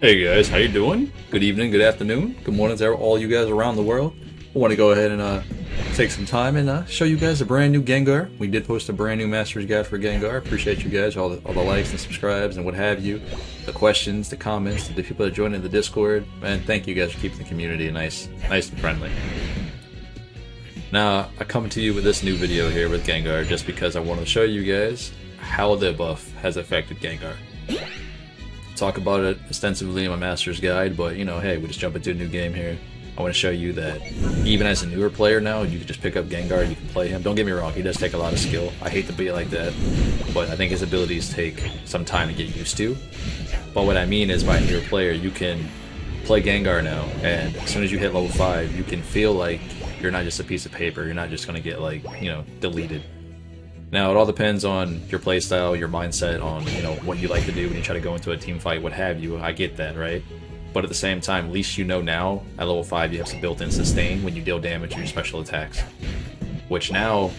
Hey guys, how you doing? Good evening, good afternoon, good morning to all you guys around the world. I want to go ahead and take some time and show you guys a brand new Gengar. We did post a brand new Master's Guide for Gengar. Appreciate you guys, all the likes and subscribes and what have you, the questions, the comments, the people that joined in the Discord. Man, thank you guys for keeping the community nice and friendly. Now, I come to you with this new video here with Gengar just because I wanted to show you guys how the buff has affected Gengar. Talk about it extensively in my Master's Guide, but you know, hey, we just jump into a new game here. I want to show you that even as a newer player now, you can just pick up Gengar, you can play him. Don't get me wrong, he does take a lot of skill. I hate to be like that, but I think his abilities take some time to get used to. But what I mean is, by a newer player, you can play Gengar now, and as soon as you hit level 5, you can feel like you're not just a piece of paper, you're not just going to get, like, you know, deleted. Now, it all depends on your playstyle, your mindset, on, you know, what you like to do when you try to go into a team fight, what have you. I get that, right? But at the same time, at least you know now, at level 5, you have some built-in sustain when you deal damage to your special attacks. Which now,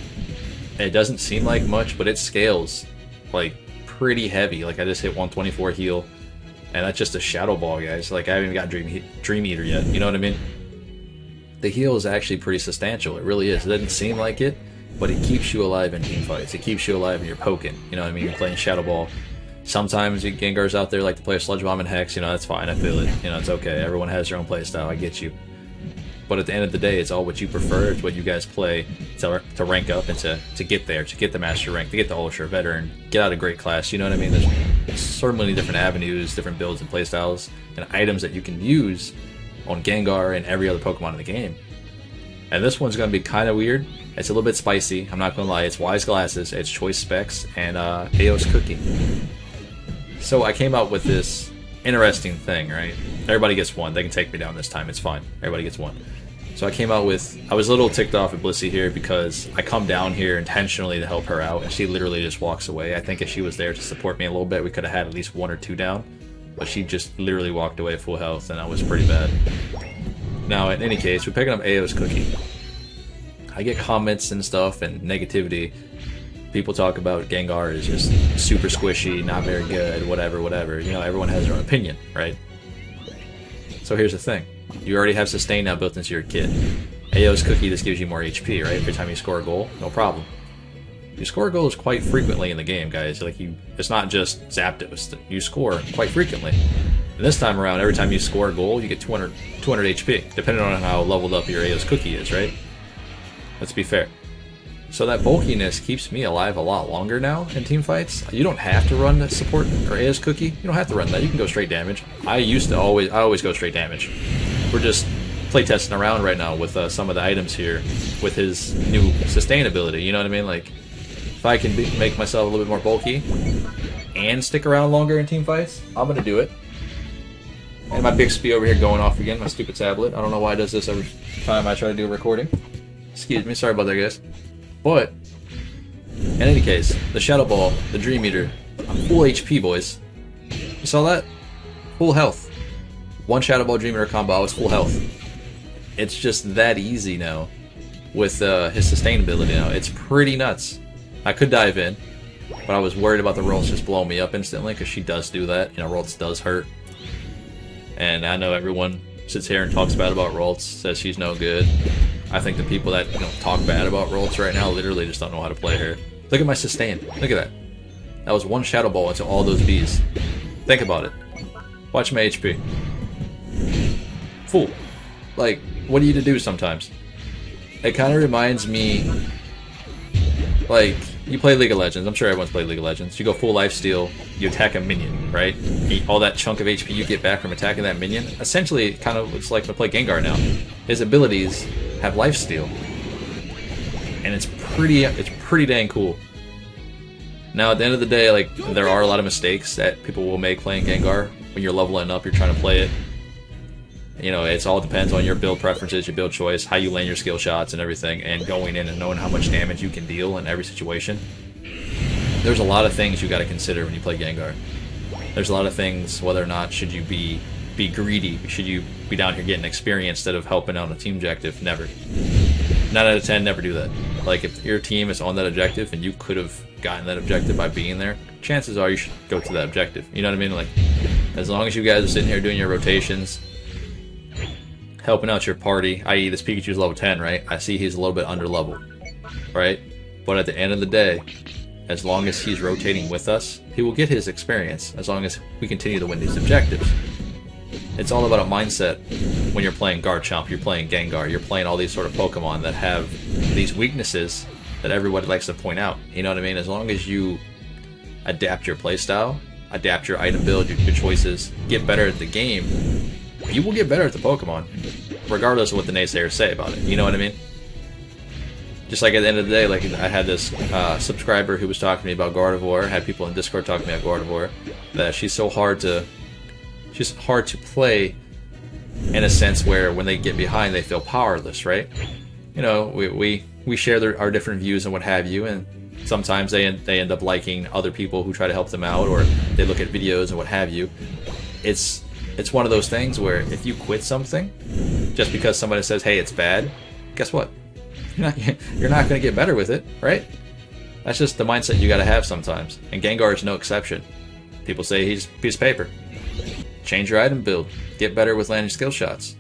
it doesn't seem like much, but it scales, like, pretty heavy. Like, I just hit 124 heal, and that's just a Shadow Ball, guys. Like, I haven't even got Dream Eater yet, you know what I mean? The heal is actually pretty substantial, it really is. It doesn't seem like it, but it keeps you alive in team fights. It keeps you alive when you're poking. You know what I mean? You're playing Shadow Ball. Sometimes Gengar's out there like to play a Sludge Bomb and Hex. You know, that's fine. I feel it. You know, it's okay. Everyone has their own playstyle. I get you. But at the end of the day, it's all what you prefer. It's what you guys play to rank up and to get there, to get the Master rank, to get the Ultra Veteran, get out of great class. You know what I mean? There's so many different avenues, different builds and playstyles, and items that you can use on Gengar and every other Pokemon in the game. And this one's going to be kind of weird. It's a little bit spicy, I'm not going to lie. It's Wise Glasses, it's Choice Specs, and Aos Cookie. So I came out with this interesting thing, right? Everybody gets one. They can take me down this time, it's fine. Everybody gets one. So I came out with, I was a little ticked off at Blissey here because I come down here intentionally to help her out, and she literally just walks away. I think if she was there to support me a little bit, we could have had at least 1 or 2 down. But she just literally walked away at full health, and that was pretty bad. Now, in any case, we're picking up Aos Cookie. I get comments and stuff and negativity. People talk about Gengar is just super squishy, not very good, whatever. You know, everyone has their own opinion, right? So here's the thing. You already have sustain now built into your kit. Aos Cookie just gives you more HP, right? Every time you score a goal, no problem. You score goals quite frequently in the game, guys. Like, it's not just Zapdos. You score quite frequently. And this time around, every time you score a goal, you get 200 HP, depending on how leveled up your Aos Cookie is, right? Let's be fair. So that bulkiness keeps me alive a lot longer now in team fights. You don't have to run the support or Aos Cookie. You don't have to run that. You can go straight damage. I always go straight damage. We're just playtesting around right now with some of the items here with his new sustainability. You know what I mean? Like, if I can make myself a little bit more bulky and stick around longer in team fights, I'm gonna do it. And my Bixby over here going off again, my stupid tablet. I don't know why it does this every time I try to do a recording. Excuse me, sorry about that, guys. But, in any case, the Shadow Ball, the Dream Eater, I'm full HP, boys. You saw that? Full health. 1 Shadow Ball Dream Eater combo, I was full health. It's just that easy now with his sustainability now. It's pretty nuts. I could dive in, but I was worried about the Rolls just blowing me up instantly, because she does do that. You know, Rolls does hurt. And I know everyone sits here and talks bad about Rolls, says she's no good. I think the people that, you know, talk bad about Rolls right now literally just don't know how to play her. Look at my sustain. Look at that. That was 1 Shadow Ball into all those bees. Think about it. Watch my HP. Fool. Like, what do you to do sometimes? It kind of reminds me, like, you play League of Legends. I'm sure everyone's played League of Legends. You go full lifesteal, you attack a minion, right? All that chunk of HP you get back from attacking that minion. Essentially, kind of it's like to play Gengar now. His abilities have lifesteal, and it's pretty dang cool. Now, at the end of the day, like, there are a lot of mistakes that people will make playing Gengar. When you're leveling up, you're trying to play it. You know, it all depends on your build preferences, your build choice, how you land your skill shots and everything, and going in and knowing how much damage you can deal in every situation. There's a lot of things you got to consider when you play Gengar. There's a lot of things, whether or not should you be greedy, should you be down here getting experience instead of helping out on a team objective? Never. 9 out of 10, never do that. Like, if your team is on that objective and you could have gotten that objective by being there, chances are you should go to that objective. You know what I mean? Like, As long as you guys are sitting here doing your rotations, helping out your party, i.e. this Pikachu's level 10, right? I see he's a little bit under level, right? But at the end of the day, as long as he's rotating with us, he will get his experience as long as we continue to win these objectives. It's all about a mindset when you're playing Garchomp, you're playing Gengar, you're playing all these sort of Pokemon that have these weaknesses that everybody likes to point out. You know what I mean? As long as you adapt your playstyle, adapt your item build, your choices, get better at the game, you will get better at the Pokemon, regardless of what the naysayers say about it. You know what I mean? Just like at the end of the day, like I had this subscriber who was talking to me about Gardevoir, had people in Discord talking to me about Gardevoir, that she's hard to play in a sense where when they get behind they feel powerless, right? You know, we share our different views and what have you, and sometimes they end up liking other people who try to help them out, or they look at videos and what have you. It's one of those things where if you quit something just because somebody says, hey, it's bad, guess what? You're not going to get better with it, right? That's just the mindset you got to have sometimes. And Gengar is no exception. People say he's a piece of paper. Change your item build. Get better with landing skill shots.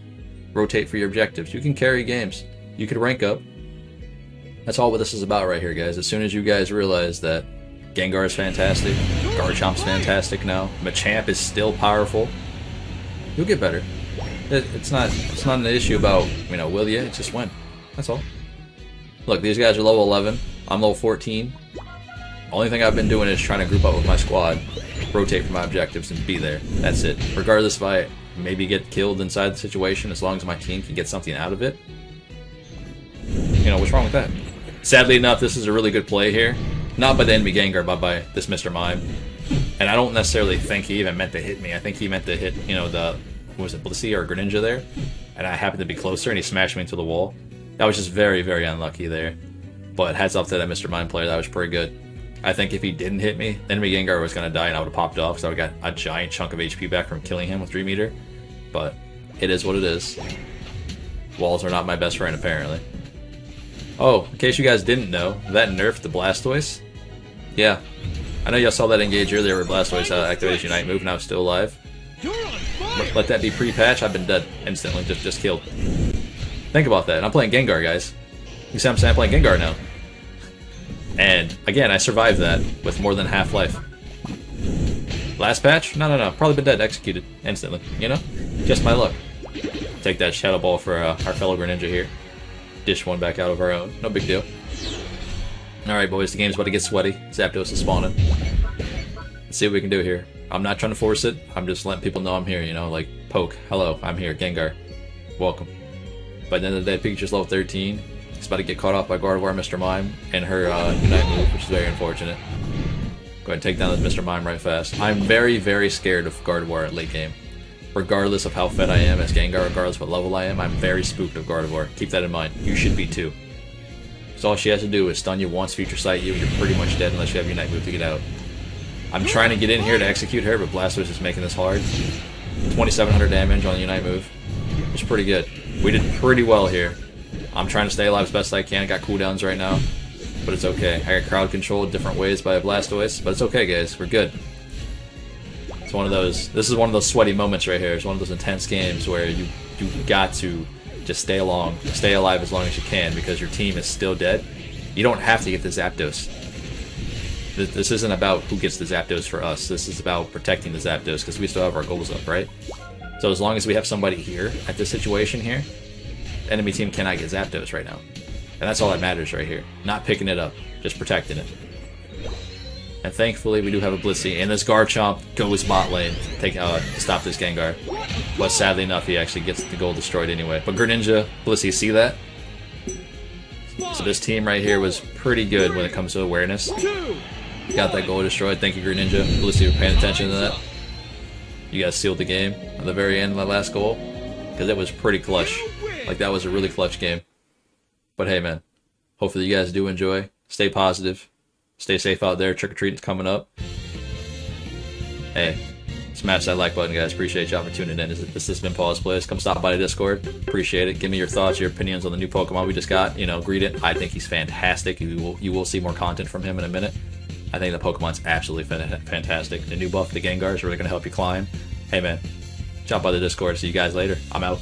Rotate for your objectives. You can carry games. You can rank up. That's all what this is about right here, guys. As soon as you guys realize that Gengar is fantastic, Garchomp's fantastic now, Machamp is still powerful, you'll get better. It's not an issue about, will you? It's just when. That's all. Look, these guys are level 11. I'm level 14. Only thing I've been doing is trying to group up with my squad, rotate for my objectives, and be there. That's it. Regardless if I maybe get killed inside the situation, as long as my team can get something out of it. What's wrong with that? Sadly enough, this is a really good play here. Not by the enemy Gengar, but by this Mr. Mime. And I don't necessarily think he even meant to hit me. I think he meant to hit, what was it, Blissey or Greninja there? And I happened to be closer, and he smashed me into the wall. That was just very, very unlucky there. But hats off to that Mr. Mime player. That was pretty good. I think if he didn't hit me, the enemy Gengar was going to die, and I would have popped off, because I would have got a giant chunk of HP back from killing him with 3 meter. But it is what it is. Walls are not my best friend, apparently. Oh, in case you guys didn't know, that nerfed the Blastoise. Yeah. I know y'all saw that engage earlier where Blastoise activated Unite move, now it's still alive. Let that be pre-patch, I've been dead instantly, just killed. Think about that. I'm playing Gengar, guys. You see what I'm saying? I'm playing Gengar now. And, again, I survived that with more than half life. Last patch? No. Probably been dead, executed instantly. Just my luck. Take that Shadow Ball for our fellow Greninja here. Dish one back out of our own. No big deal. Alright, boys, the game's about to get sweaty. Zapdos is spawning. Let's see what we can do here. I'm not trying to force it. I'm just letting people know I'm here, like, Poke, hello, I'm here, Gengar. Welcome. By the end of the day, Pikachu's level 13. He's about to get caught off by Gardevoir, Mr. Mime, and her Unite move, which is very unfortunate. Go ahead and take down this Mr. Mime right fast. I'm very, very scared of Gardevoir at late game. Regardless of how fed I am as Gengar, regardless of what level I am, I'm very spooked of Gardevoir. Keep that in mind. You should be too. So all she has to do is stun you once, future sight you, and you're pretty much dead unless you have Unite move to get out. I'm trying to get in here to execute her, but Blastoise is making this hard. 2,700 damage on the Unite move. It's pretty good. We did pretty well here. I'm trying to stay alive as best I can. I got cooldowns right now, but it's okay. I got crowd controlled different ways by a Blastoise, but it's okay, guys. We're good. It's one of those. This is one of those sweaty moments right here. It's one of those intense games where you got to just stay alive as long as you can because your team is still dead. You don't have to get the Zapdos. This isn't about who gets the Zapdos for us. This is about protecting the Zapdos because we still have our goals up, right? So as long as we have somebody here at this situation here, the enemy team cannot get Zapdos right now. And that's all that matters right here. Not picking it up, just protecting it. And thankfully we do have a Blissey, and this Garchomp goes bot lane to stop this Gengar. But sadly enough, he actually gets the goal destroyed anyway. But Greninja, Blissey, see that? So this team right here was pretty good when it comes to awareness. Got that goal destroyed. Thank you, Greninja. Blissey for paying attention to that. You guys sealed the game at the very end of that last goal. Because it was pretty clutch. Like, that was a really clutch game. But hey, man. Hopefully you guys do enjoy. Stay positive. Stay safe out there. Trick-or-treating's coming up. Hey, smash that like button, guys. Appreciate y'all for tuning in. This has been Pawse Plays. Come stop by the Discord. Appreciate it. Give me your thoughts, your opinions on the new Pokemon we just got. Greet it. I think he's fantastic. You will see more content from him in a minute. I think the Pokemon's absolutely fantastic. The new buff, the Gengar, is really going to help you climb. Hey man, jump by the Discord. See you guys later. I'm out.